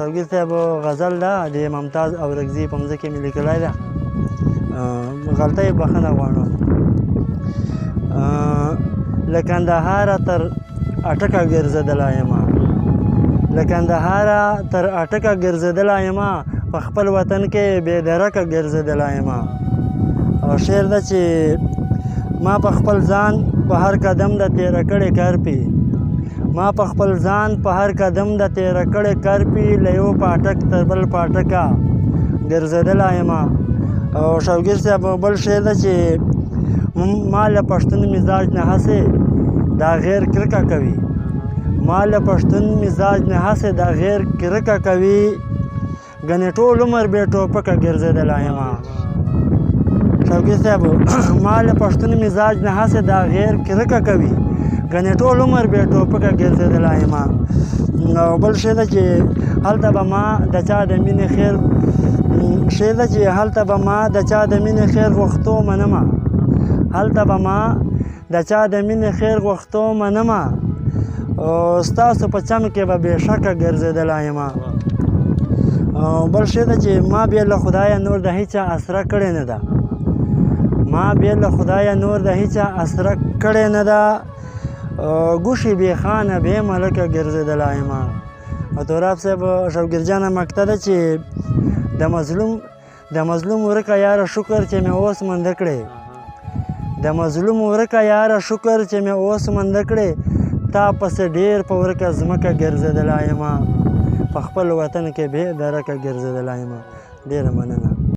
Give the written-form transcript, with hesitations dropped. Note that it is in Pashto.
شوګیر صاحب غزل ده د ممتاز اورکزي په مځکه مې لیکلی ده غلطۍ بخښنه غواړم له کندهاره تر اټکه ګرځېدلی یمه له کندهاره تر اټکه ګرځېدلی یمه په خپل وطن کې بې درکه ګرځېدلی یمه او شعر ده چې ما په خپل ځان په هر قدم د تېره کړې کرپي ما په خپل ځان په هر قدم د تېره کړې کرپي له یو پاټک تر بل پاټکه ګرځېدلی یمه او شوګیر صاحب بل شعر ده چې ما له پښتون مزاج نه هسې دا غیر کرکه کوي ما له پښتون مزاج نه هسې دا غیر کرکه کوي ګنې ټول عمر بې ټوپکه ګرځېدلی یمه شوګیر صاحب ما له پښتون مزاج نه هسې دا غیر کرکه کوي ګنې ټول عمر بې ټوپکه ګرځېدلی یمه او بل شی ده چې هلته به ما د چا د مینې خیر شی ده چې هلته به ما د چا د مینې خیر غوښتو منمه هلته به ما د چا د مینې خیر غوښتو منمه او ستاسو په چم کې به بېشکه ګرځېدلی یمه او بل شی ده چې ما بې له خدایه نور د هیچا اسره کړې نه ده ما بې له خدایه نور د هیچا اسره کړې نه ده ګوشې بې خانه بې ملکه ګرځېدلی یمه او توراب صاحب شوګیر جانه مقطع ده چې د مظلوم ورکه یاره شکر چې مې اوس منده کړې د مظلوم ورکه یاره شکر چې مې اوس منده کړې تا پسې ډېر په ورکه ځمکه ګرځېدلی یمه په خپل وطن کې بې درکه ګرځېدلی یمه ډېره مننه